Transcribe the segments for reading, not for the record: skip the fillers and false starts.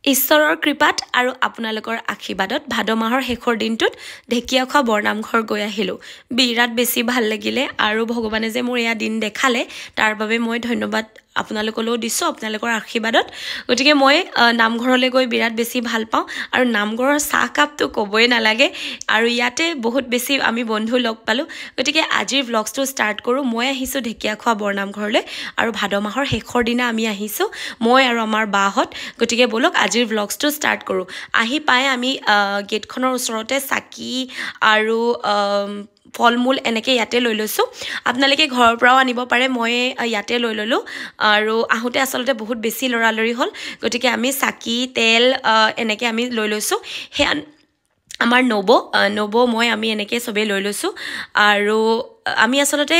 ঈশ্বৰৰ কৃপাত আৰু আপোনালোকৰ আশীৰ্বাদত ভাদ মাহৰ শেষৰ দিনটোত ঢেকীয়াখোৱা বৰনামঘৰ গৈ আহিলোঁ। বিৰাট বেছি ভাল লাগিলে আৰু ভগৱানে যে মোৰ এয়া দিন দেখালে তাৰ বাবে মই ধন্যবাদ আপোনালোকলৈও দিছোঁ আপোনালোকৰ আশীৰ্বাদত। গতিকে মই নামঘৰলৈ গৈ বিৰাট বেছি ভাল পাওঁ আৰু নামঘৰৰ চাহকাপটো ক'বই নালাগে আৰু ইয়াতে বহুত বেছি আমি বন্ধু লগ পালোঁ। গতিকে আজিৰ ভ্লগছটো ষ্টাৰ্ট কৰোঁ। মই আহিছোঁ ঢেকীয়াখোৱা বৰনামঘৰলৈ আৰু ভাদ মাহৰ শেষৰ দিনা আমি আহিছোঁ, মই আৰু আমাৰ বাহঁত। গতিকে ব'লক আজিৰ ভ্লগছটো ষ্টাৰ্ট কৰোঁ। আহি পাই আমি গেটখনৰ ওচৰতে চাকি আৰু ফল মূল এনেকৈ ইয়াতে লৈ লৈছোঁ। আপোনালোকে ঘৰৰ পৰাও আনিব পাৰে, মই ইয়াতে লৈ ল'লোঁ আৰু আহোঁতে আচলতে বহুত বেছি লৰালৰি হ'ল। গতিকে আমি চাকি তেল এনেকৈ আমি লৈ লৈছোঁ। সেয়া আমাৰ নবৌ মই আমি এনেকৈ চবেই লৈ লৈছোঁ আৰু আমি আচলতে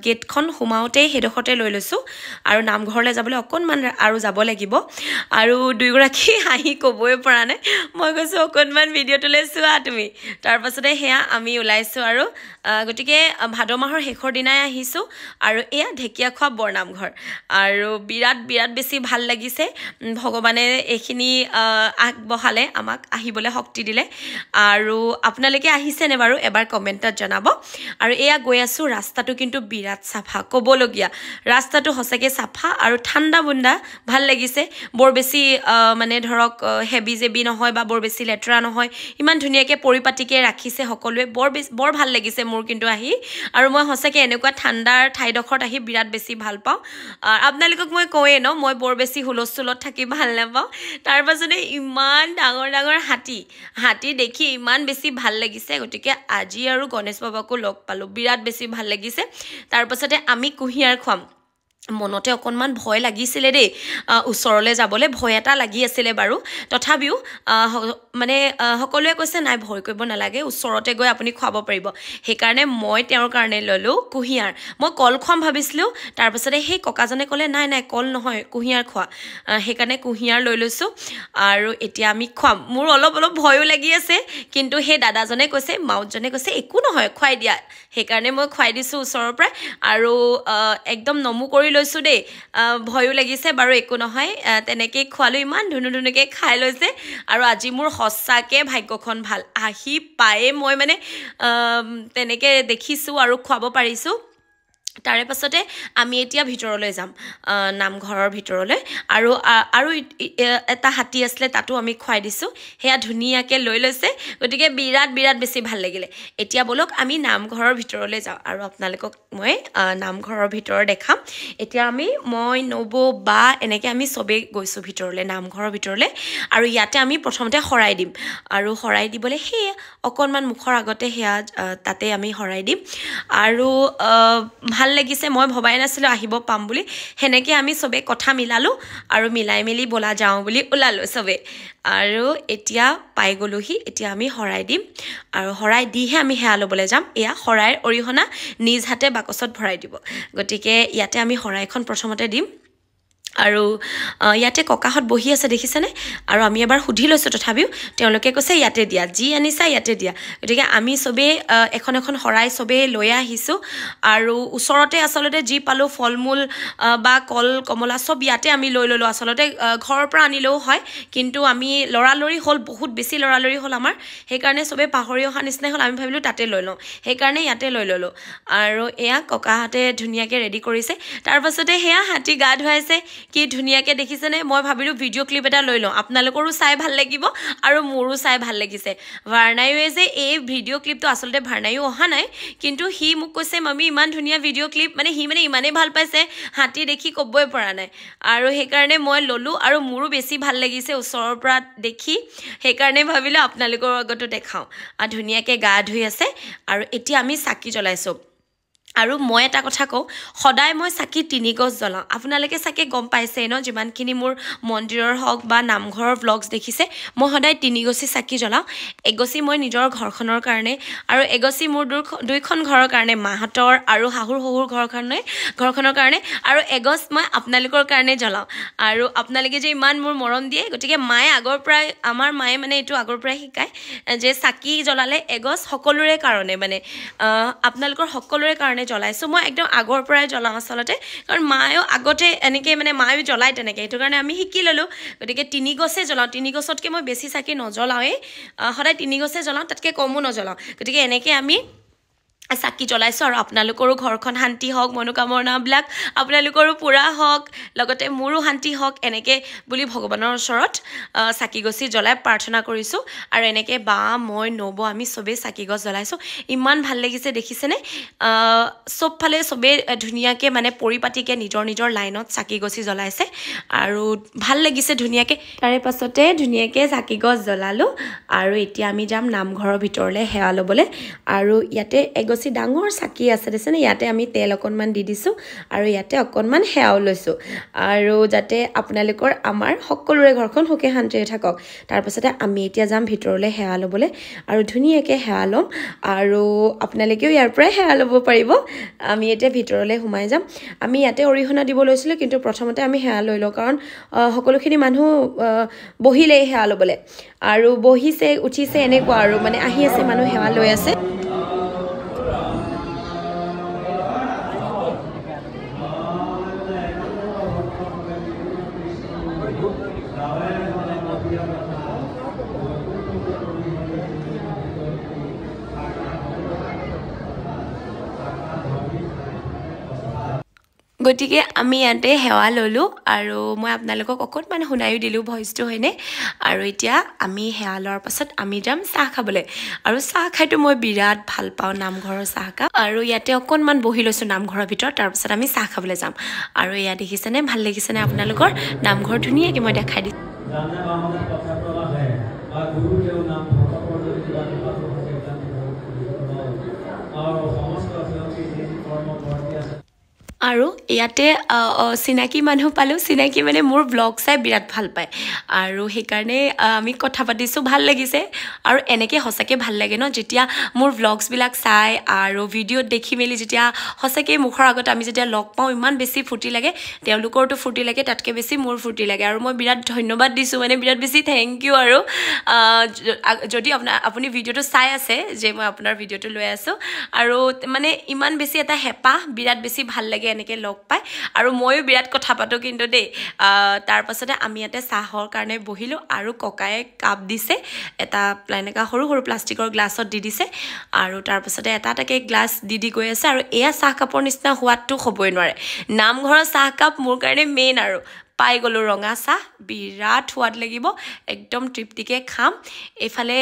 গেটখন সোমাওঁতেই সেইডোখৰতে লৈ লৈছোঁ আৰু নামঘৰলৈ যাবলৈ অকণমান আৰু যাব লাগিব আৰু দুয়োগৰাকী হাঁহি ক'বই পৰা নাই। মই কৈছোঁ অকণমান ভিডিঅ'টোলৈ চোৱা তুমি। তাৰপাছতে সেয়া আমি ওলাইছোঁ আৰু গতিকে ভাদ মাহৰ শেষৰ দিনাই আহিছোঁ আৰু এয়া ঢেকীয়াখোৱা বৰনামঘৰ আৰু বিৰাট বেছি ভাল লাগিছে। ভগৱানে এইখিনি আগবঢ়ালে, আমাক আহিবলৈ শক্তি দিলে আৰু আপোনালোকে আহিছেনে বাৰু এবাৰ কমেণ্টত জনাব। আৰু এয়া গৈ আছোঁ, ৰাস্তাটো কিন্তু বিৰাট চাফা, ক'বলগীয়া। ৰাস্তাটো সঁচাকৈ চাফা আৰু ঠাণ্ডা বুন্দা, ভাল লাগিছে। বৰ বেছি মানে ধৰক হেভি জেবি নহয় বা বৰ বেছি লেতেৰা নহয়, ইমান ধুনীয়াকৈ পৰিপাটিকৈ ৰাখিছে সকলোৱে। বৰ ভাল লাগিছে মোৰ কিন্তু আহি, আৰু মই সঁচাকৈ এনেকুৱা ঠাণ্ডাৰ ঠাইডোখৰত আহি বিৰাট বেছি ভাল পাওঁ। আপোনালোকক মই কওঁৱেই ন, মই বৰ বেছি হুলস্থুলত থাকি ভাল নাপাওঁ। তাৰপাছতে ইমান ডাঙৰ হাতী দেখি ইমান বেছি ভাল লাগিছে। গতিকে আজি আৰু গণেশ বাবাকো লগ পালোঁ, বিৰাট বেছি ভাল লাগিছে। তাৰপাছতে আমি কুঁহিয়াৰ খুৱাম। মনতে অকণমান ভয় লাগিছিলে দেই, ওচৰলৈ যাবলৈ ভয় এটা লাগি আছিলে বাৰু। তথাপিও মানে সকলোৱে কৈছে নাই ভয় কৰিব নালাগে, ওচৰতে গৈ আপুনি খুৱাব পাৰিব। সেইকাৰণে মই তেওঁৰ কাৰণে ল'লোঁ কুঁহিয়াৰ। মই কল খুৱাম ভাবিছিলোঁ, তাৰপাছতে সেই ককাজনে ক'লে নাই কল নহয় কুঁহিয়াৰ খোৱা। সেইকাৰণে কুঁহিয়াৰ লৈ লৈছোঁ আৰু এতিয়া আমি খুৱাম। মোৰ অলপ ভয়ো লাগি আছে, কিন্তু সেই দাদাজনে কৈছে, মাউতজনে কৈছে একো নহয় খুৱাই দিয়া। সেইকাৰণে মই খুৱাই দিছোঁ ওচৰৰ পৰাই আৰু একদম নমু কৰি লৈছোঁ দেই। ভয়ো লাগিছে বাৰু, একো নহয়। তেনেকেই খোৱালোঁ, ইমান ধুনীয়াকৈ খাই লৈছে আৰু আজি মোৰ সঁচাকৈ ভাগ্যখন ভাল। আহি পায়ে মই মানে তেনেকৈ দেখিছোঁ আৰু খুৱাব পাৰিছোঁ। তাৰে পাছতে আমি এতিয়া ভিতৰলৈ যাম, নামঘৰৰ ভিতৰলৈ। আৰু এটা হাতী আছিলে, তাতো আমি খুৱাই দিছোঁ, সেয়া ধুনীয়াকৈ লৈ লৈছে। গতিকে বিৰাট বেছি ভাল লাগিলে। এতিয়া ব'লক আমি নামঘৰৰ ভিতৰলৈ যাওঁ আৰু আপোনালোকক মই নামঘৰৰ ভিতৰ দেখাম। এতিয়া মই নবৌ বা এনেকৈ আমি চবেই গৈছোঁ ভিতৰলৈ, নামঘৰৰ ভিতৰলৈ। আৰু ইয়াতে আমি প্ৰথমতে শৰাই দিম আৰু শৰাই দিবলৈ সেয়া অকণমান মুখৰ আগতে সেয়া তাতে আমি শৰাই দিম আৰু ভাল লাগিছে। মই ভবাই নাছিলোঁ আহিব পাম বুলি। সেনেকৈ আমি চবেই কথা মিলালোঁ আৰু মিলাই মেলি বলা যাওঁ বুলি ওলালোঁ চবেই। আৰু এতিয়া পাই গ'লোহি। এতিয়া আমি শৰাই দিম আৰু শৰাই দিহে আমি সেৱা ল'বলৈ যাম। এয়া শৰাইৰ অৰিহণা নিজ হাতে বাকচত ভৰাই দিব। গতিকে ইয়াতে আমি শৰাইখন প্ৰথমতে দিম আৰু ইয়াতে ককাহঁত বহি আছে দেখিছেনে। আৰু আমি এবাৰ সুধি লৈছোঁ, তথাপিও তেওঁলোকে কৈছে ইয়াতে দিয়া, যি আনিছা ইয়াতে দিয়া। গতিকে আমি চবেই এখন শৰাই চবেই লৈ আহিছোঁ আৰু ওচৰতে আচলতে যি পালোঁ ফল মূল বা কল কমলা চব ইয়াতে আমি লৈ ল'লোঁ। আচলতে ঘৰৰ পৰা আনিলেও হয়, কিন্তু আমি লৰালৰি হ'ল, বহুত বেছি লৰালৰি হ'ল আমাৰ। সেইকাৰণে চবেই পাহৰি অহা নিচিনাই হ'ল। আমি ভাবিলোঁ তাতে লৈ লওঁ, সেইকাৰণে ইয়াতে লৈ ল'লোঁ। আৰু এয়া ককাহঁতে ধুনীয়াকৈ ৰেডি কৰিছে। তাৰপাছতে সেয়া হাতী গা ধুৱাইছে, কি ধুনীয়াকৈ দেখিছেনে। মই ভাবিলোঁ ভিডিঅ' ক্লিপ এটা লৈ লওঁ, আপোনালোকৰো চাই ভাল লাগিব আৰু মোৰো চাই ভাল লাগিছে। ভাৰ্ণাইয়ে যে এই ভিডিঅ' ক্লিপটো, আচলতে ভাৰ্ণাইও অহা নাই, কিন্তু সি মোক কৈছে মামী ইমান ধুনীয়া ভিডিঅ' ক্লিপ, মানে সি ইমানেই ভাল পাইছে হাতী দেখি ক'বই পৰা নাই। আৰু সেইকাৰণে মই ল'লোঁ আৰু মোৰো বেছি ভাল লাগিছে ওচৰৰ পৰা দেখি। সেইকাৰণে ভাবিলোঁ আপোনালোকৰ আগতো দেখাওঁ। ধুনীয়াকৈ গা ধুই আছে আৰু এতিয়া আমি চাকি জ্বলাইছোঁ। আৰু মই এটা কথা কওঁ, সদায় মই চাকি 3 গছ জ্বলাওঁ। আপোনালোকে চাগে গম পাইছেই ন, যিমানখিনি মোৰ মন্দিৰৰ হওক বা নামঘৰৰ ভ্লগছ দেখিছে, মই সদায় 3 গছি চাকি জ্বলাওঁ। এগছি মই নিজৰ ঘৰখনৰ কাৰণে আৰু এগছি মোৰ দুইখন ঘৰৰ কাৰণে, মাহঁতৰ আৰু শাহুৰ শহুৰ ঘৰখনৰ কাৰণে, আৰু এগছ মই আপোনালোকৰ কাৰণে জ্বলাওঁ। আৰু আপোনালোকে যে ইমান মোৰ মৰম দিয়ে, গতিকে আমাৰ মায়ে মানে এইটো আগৰ পৰাই শিকায় যে চাকি জ্বলালে এগছ সকলোৰে কাৰণে, মানে আপোনালোকৰ সকলোৰে কাৰণে জ্বলাইছোঁ মই একদম আগৰ পৰাই জ্বলাওঁ আচলতে কাৰণ মায়েও আগতে এনেকৈ মানে মায়েও জ্বলাই তেনেকৈ সেইটো কাৰণে আমি শিকি ল'লোঁ গতিকে 3 গছে জ্বলাওঁ 3 গছতকৈ মই বেছি চাকি নজ্বলাওঁৱেই সদায় 3 গছে জ্বলাওঁ তাতকৈ কমো নজ্বলাওঁ গতিকে এনেকৈ আমি চাকি জ্বলাইছোঁ আৰু আপোনালোকৰো ঘৰখন শান্তি হওক মনোকামনাবিলাক আপোনালোকৰো পূৰা হওক লগতে মোৰো শান্তি হওক এনেকৈ বুলি ভগৱানৰ ওচৰত চাকি গছি জ্বলাই প্ৰাৰ্থনা কৰিছোঁ আৰু এনেকৈ বা মই নব আমি চবেই চাকি গছ জ্বলাইছোঁ ইমান ভাল লাগিছে দেখিছেনে চবফালে চবেই ধুনীয়াকৈ মানে পৰিপাটিকৈ নিজৰ নিজৰ লাইনত চাকি গছি জ্বলাইছে আৰু ভাল লাগিছে ধুনীয়াকৈ তাৰে পাছতে ধুনীয়াকৈ চাকি গছ জ্বলালোঁ আৰু এতিয়া আমি যাম নামঘৰৰ ভিতৰলৈ সেৱা ল'বলৈ আৰু ইয়াতে ডাঙৰ চাকি আছে দেখিছেনে ইয়াতে আমি তেল অকণমান দি দিছোঁ আৰু ইয়াতে অকণমান সেৱাও লৈছোঁ আৰু যাতে আপোনালোকৰ আমাৰ সকলোৰে ঘৰখন সুখে শান্তিৰে থাকক তাৰপাছতে আমি এতিয়া যাম ভিতৰলৈ সেৱা ল'বলৈ আৰু ধুনীয়াকৈ সেৱা ল'ম আৰু আপোনালোকেও ইয়াৰ পৰাই সেৱা ল'ব পাৰিব আমি এতিয়া ভিতৰলৈ সোমাই যাম আমি ইয়াতে অৰিহণা দিব লৈছিলোঁ কিন্তু প্ৰথমতে আমি সেৱা লৈ লওঁ কাৰণ সকলোখিনি মানুহ বহিলেই সেৱা ল'বলৈ আৰু বহিছে উঠিছে এনেকুৱা আৰু মানে আহি আছে মানুহ সেৱা লৈ আছে গতিকে আমি ইয়াতে সেৱা ল'লোঁ আৰু মই আপোনালোকক অকণমান শুনায়ো দিলোঁ ভইচটো হয়নে আৰু এতিয়া আমি সেৱা লোৱাৰ পাছত আমি যাম চাহ খাবলৈ আৰু চাহ খাইতো মই বিৰাট ভাল পাওঁ নামঘৰৰ চাহকাপ আৰু ইয়াতে অকণমান বহি লৈছোঁ নামঘৰৰ ভিতৰত তাৰপাছত আমি চাহ খাবলৈ যাম আৰু এয়া দেখিছেনে ভাল লাগিছেনে আপোনালোকৰ নামঘৰ ধুনীয়াকৈ মই দেখাই দিছোঁ আৰু ইয়াতে চিনাকি মানুহ পালোঁ চিনাকি মানে মোৰ ব্লগ চাই বিৰাট ভাল পায় আৰু সেইকাৰণে আমি কথা পাতিছোঁ ভাল লাগিছে আৰু এনেকৈ সঁচাকৈ ভাল লাগে ন যেতিয়া মোৰ ব্লগছবিলাক চাই আৰু ভিডিঅ'ত দেখি মেলি যেতিয়া সঁচাকৈ মুখৰ আগত আমি যেতিয়া লগ পাওঁ ইমান বেছি ফূৰ্তি লাগে তেওঁলোকৰতো ফূৰ্তি লাগে তাতকৈ বেছি মোৰ ফূৰ্তি লাগে আৰু মই বিৰাট ধন্যবাদ দিছোঁ মানে বিৰাট বেছি থেংক ইউ আৰু যদি আপুনি ভিডিঅ'টো চাই আছে যে মই আপোনাৰ ভিডিঅ'টো লৈ আছোঁ আৰু মানে ইমান বেছি এটা হেঁপাহ বিৰাট বেছি ভাল লাগে এনেকৈ লগ পায় আৰু ময়ো বিৰাট কথা পাতোঁ কিন্তু দেই তাৰপাছতে আমি ইয়াতে চাহৰ কাৰণে বহিলোঁ আৰু ককায়ে কাপ দিছে এটা এনেকুৱা সৰু সৰু প্লাষ্টিকৰ গ্লাছত দি দিছে আৰু তাৰপাছতে এটা এটাকৈ গ্লাছ দি গৈ আছে আৰু এয়া চাহকাপৰ নিচিনা সোৱাদটো হ'বই নোৱাৰে নামঘৰৰ চাহকাপ মোৰ কাৰণে মেইন আৰু পাই গ'লোঁ ৰঙা চাহ বিৰাট সোৱাদ লাগিব একদম তৃপ্তিকৈ খাম এইফালে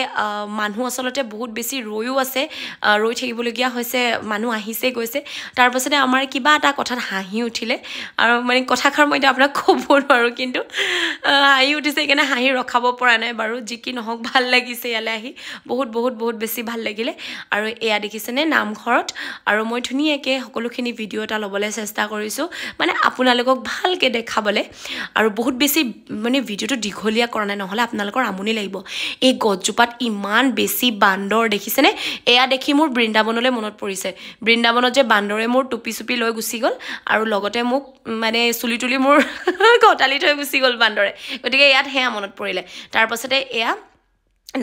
মানুহ আচলতে বহুত বেছি ৰৈও আছে ৰৈ থাকিবলগীয়া হৈছে মানুহ আহিছে গৈছে তাৰপাছতে আমাৰ কিবা এটা কথাত হাঁহি উঠিলে আৰু মানে কথাষাৰ মই এতিয়া আপোনাক ক'ব নোৱাৰোঁ কিন্তু হাঁহি উঠিছে সেইকাৰণে হাঁহি ৰখাব পৰা নাই বাৰু যি কি নহওক ভাল লাগিছে ইয়ালৈ আহি বহুত বহুত বহুত বেছি ভাল লাগিলে আৰু এয়া দেখিছেনে নামঘৰত আৰু মই ধুনীয়াকৈ সকলোখিনি ভিডিঅ' এটা ল'বলৈ চেষ্টা কৰিছোঁ মানে আপোনালোকক ভালকৈ দেখাবলৈ আৰু বহুত বেছি মানে ভিডিঅ'টো দীঘলীয়া কৰা নাই নহ'লে আপোনালোকৰ আমনি লাগিব এই গছজোপাত ইমান বেছি বান্দৰ দেখিছেনে এয়া দেখি মোৰ বৃন্দাবনলৈ মনত পৰিছে বৃন্দাবনত যে বান্দৰে মোৰ টুপি চুপি লৈ গুচি গ'ল আৰু লগতে মোক মানে চুলি তুলি মোৰ কটালি থৈ গুচি গ'ল বান্দৰে গতিকে ইয়াত সেয়া মনত পৰিলে তাৰপাছতে এয়া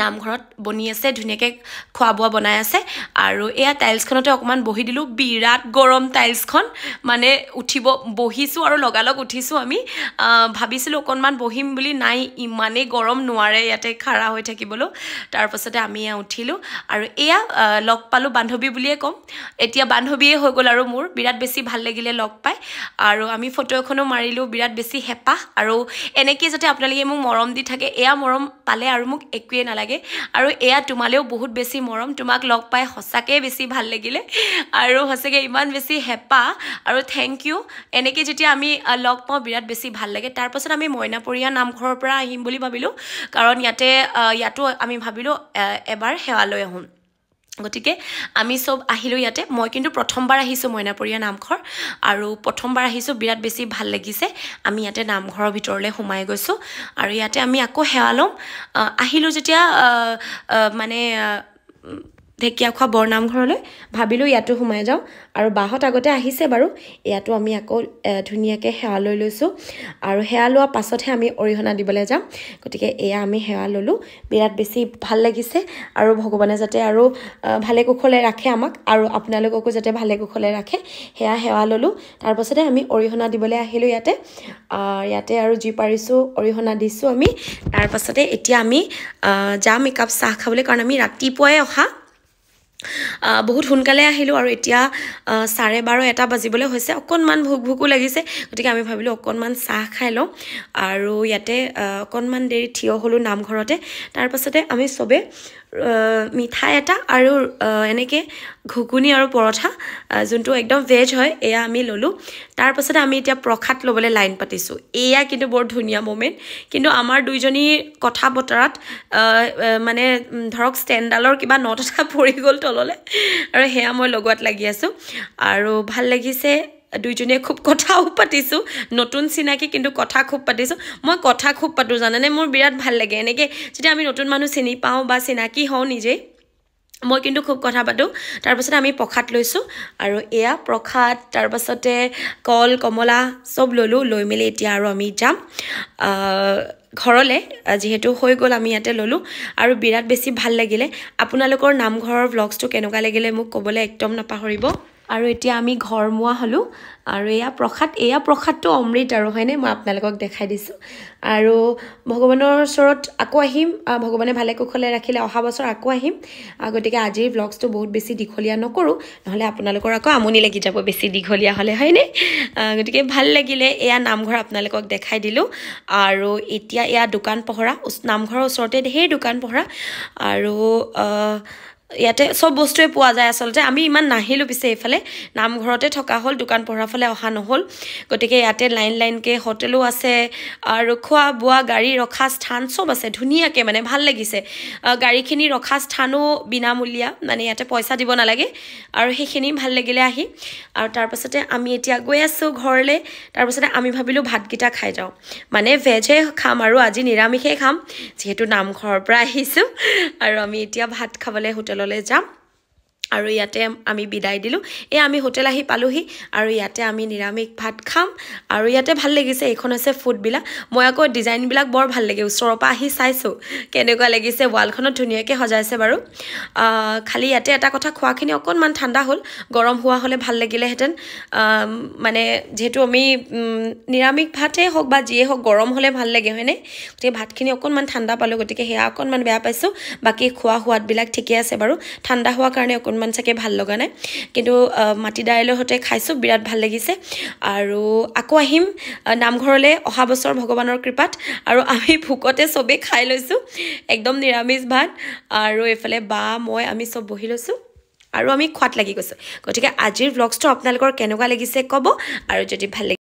নামঘৰত বনি আছে ধুনীয়াকৈ খোৱা বোৱা বনাই আছে আৰু এয়া টাইলছখনতে অকণমান বহি দিলোঁ বিৰাট গৰম টাইলছখন মানে উঠিব বহিছোঁ আৰু লগালগ উঠিছোঁ আমি ভাবিছিলোঁ অকণমান বহিম বুলি নাই ইমানেই গৰম নোৱাৰে ইয়াতে খাৰা হৈ থাকিবলৈ তাৰপাছতে আমি এয়া উঠিলোঁ আৰু এয়া লগ পালোঁ বান্ধৱী বুলিয়ে ক'ম এতিয়া বান্ধৱীয়ে হৈ গ'ল আৰু মোৰ বিৰাট বেছি ভাল লাগিলে লগ পাই আৰু আমি ফটো এখনো মাৰিলোঁ বিৰাট বেছি হেঁপাহ আৰু এনেকৈ যাতে আপোনালোকে মোক মৰম দি থাকে এয়া মৰম পালে আৰু মোক একোৱে নালাগে আৰু এয়া তোমালেও বহুত বেছি মৰম তোমাক লগ পাই সঁচাকৈ বেছি ভাল লাগিলে আৰু সঁচাকৈ ইমান বেছি হেঁপাহ আৰু থেংক ইউ এনেকৈ যেতিয়া আমি লগ পাওঁ বিৰাট বেছি ভাল লাগে তাৰপাছত আমি মইনাপৰীয়া নামঘৰৰ পৰা আহিম বুলি ভাবিলোঁ কাৰণ ইয়াতো আমি ভাবিলোঁ এবাৰ সেৱা লৈ আহোঁ গতিকে আমি চব আহিলোঁ ইয়াতে মই কিন্তু প্ৰথমবাৰ আহিছোঁ মইনাপৰীয়া নামঘৰ আৰু প্ৰথমবাৰ আহিছোঁ বিৰাট বেছি ভাল লাগিছে আমি ইয়াতে নামঘৰৰ ভিতৰলৈ সোমাই গৈছোঁ আৰু ইয়াতে আমি আকৌ সেৱা ল'ম আহিলোঁ যেতিয়া মানে ঢেকীয়াখোৱা বৰনামঘৰলৈ ভাবিলোঁ ইয়াতো সোমাই যাওঁ আৰু বাহঁত আগতে আহিছে বাৰু ইয়াতো আমি আকৌ ধুনীয়াকৈ সেৱা লৈ লৈছোঁ আৰু সেৱা লোৱাৰ পাছতহে আমি অৰিহণা দিবলৈ যাম গতিকে এয়া আমি সেৱা ল'লোঁ বিৰাট বেছি ভাল লাগিছে আৰু ভগৱানে যাতে আৰু ভালে কুশলে ৰাখে আমাক আৰু আপোনালোককো যাতে ভালে কুশলে ৰাখে সেয়া সেৱা ল'লোঁ তাৰপাছতে আমি অৰিহণা দিবলৈ আহিলোঁ ইয়াতে আৰু যি পাৰিছোঁ অৰিহণা দিছোঁ আমি তাৰপাছতে এতিয়া আমি যাম একাপ চাহ খাবলৈ কাৰণ আমি ৰাতিপুৱাই অহা বহুত সোনকালে আহিলোঁ আৰু এতিয়া 12:30 বাজিবলৈ হৈছে অকণমান ভোকো লাগিছে গতিকে আমি ভাবিলোঁ অকণমান চাহ খাই লওঁ আৰু ইয়াতে অকণমান দেৰি থিয় হ'লোঁ নামঘৰতে তাৰপাছতে আমি চবে মিঠাই এটা আৰু এনেকৈ ঘুগুনি আৰু পৰঠা যোনটো একদম ভেজ হয় এয়া আমি ল'লোঁ তাৰপাছতে আমি এতিয়া প্ৰসাদ ল'বলৈ লাইন পাতিছোঁ এয়া কিন্তু বৰ ধুনীয়া মোমেণ্ট কিন্তু আমাৰ দুইজনীৰ কথা বতৰাত মানে ধৰক ষ্টেণ্ডডালৰ কিবা নট এটা পৰি গ'ল তললৈ আৰু সেয়া মই লগোৱাত লাগি আছোঁ আৰু ভাল লাগিছে দুইজনীয়ে খুব কথাও পাতিছোঁ নতুন চিনাকি কিন্তু কথা খুব পাতিছোঁ মই কথা খুব পাতোঁ জানেনে মোৰ বিৰাট ভাল লাগে এনেকৈ যেতিয়া আমি নতুন মানুহ চিনি পাওঁ বা চিনাকি হওঁ নিজেই মই কিন্তু খুব কথা পাতোঁ তাৰপাছতে আমি প্ৰসাদ লৈছোঁ আৰু এয়া প্ৰসাদ তাৰপাছতে কল কমলা চব ল'লোঁ লৈ মেলি এতিয়া আৰু আমি যাম ঘৰলৈ যিহেতু হৈ গ'ল আমি ইয়াতে ল'লোঁ আৰু বিৰাট বেছি ভাল লাগিলে আপোনালোকৰ নামঘৰৰ ভ্লগছটো কেনেকুৱা লাগিলে মোক ক'বলৈ একদম নাপাহৰিব আৰু এতিয়া আমি ঘৰমুৱা হ'লোঁ আৰু এয়া প্ৰসাদটো অমৃত আৰু হয়নে মই আপোনালোকক দেখাই দিছোঁ আৰু ভগৱানৰ ওচৰত আকৌ আহিম ভগৱানে ভালে কুশলে ৰাখিলে অহা বছৰ আকৌ আহিম গতিকে আজিৰ ভ্লগছটো বহুত বেছি দীঘলীয়া নকৰোঁ নহ'লে আপোনালোকৰ আকৌ আমনি লাগি যাব বেছি দীঘলীয়া হ'লে হয়নে গতিকে ভাল লাগিলে এয়া নামঘৰ আপোনালোকক দেখাই দিলোঁ আৰু এতিয়া এয়া দোকান পহৰা নামঘৰৰ ওচৰতে ঢেৰ দোকান পহৰা আৰু ইয়াতে সব বস্তুৱে পোৱা যায় আসলতে আমি ইমান নাহিলোঁ পিছে এইফালে নামঘৰতে থকা হ'ল দোকান পহৰা ফালে অহা নহ'ল গতিকে ইয়াতে লাইনকৈ হোটেলো আছে আৰু খোৱা বোৱা গাড়ী ৰখা স্থান সব আছে ধুনীয়াকৈ মানে ভাল লাগিছে গাড়ীখিনি ৰখা স্থানো বিনামূলীয়া মানে ইয়াতে পইচা দিব নালাগে আৰু সেইখিনি ভাল লাগিলে আহি আৰু তাৰপাছতে আমি এতিয়া গৈ আছোঁ ঘৰলৈ তাৰপাছতে আমি ভাবিলোঁ ভাতকেইটা খাই যাওঁ মানে ভেজে খাম আৰু আজি নিৰামিষে খাম যিহেতু নামঘৰৰ পৰা আহিছোঁ আৰু আমি এতিয়া ভাত খাবলৈ হোটেললৈ যাম আৰু ইয়াতে আমি বিদায় দিলোঁ আমি হোটেল আহি পালোহি আৰু ইয়াতে আমি নিৰামিষ ভাত খাম আৰু ইয়াতে ভাল লাগিছে এইখন আছে ফুডবিলাক মই আকৌ ডিজাইনবিলাক বৰ ভাল লাগে ওচৰৰ পৰা আহি চাইছোঁ কেনেকুৱা লাগিছে ৱালখনত ধুনীয়াকৈ সজাইছে বাৰু খালি ইয়াতে এটা কথা খোৱাখিনি অকণমান ঠাণ্ডা হ'ল গৰম হোৱা হ'লে ভাল লাগিলেহেঁতেন মানে যিহেতু আমি নিৰামিষ ভাতেই হওক বা যিয়ে হওক গৰম হ'লে ভাল লাগে হয়নে গতিকে ভাতখিনি অকণমান ঠাণ্ডা পালোঁ গতিকে সেয়া অকণমান বেয়া পাইছোঁ বাকী খোৱা সোৱাদবিলাক ঠিকে আছে বাৰু ঠাণ্ডা হোৱাৰ কাৰণে অকণমান চাগে ভাল লগা নাই কিন্তু মাটি দাইলৰ সৈতে খাইছোঁ বিৰাট ভাল লাগিছে আৰু আকৌ আহিম নামঘৰলৈ অহা বছৰ ভগৱানৰ কৃপাত আৰু আমি ভোকতে চবেই খাই লৈছোঁ একদম নিৰামিষ ভাত আৰু এইফালে বা মই আমি চব বহি লৈছোঁ আৰু আমি খোৱাত লাগি গৈছোঁ গতিকে আজিৰ ভ্লগছটো আপোনালোকৰ কেনেকুৱা লাগিছে ক'ব আৰু যদি ভাল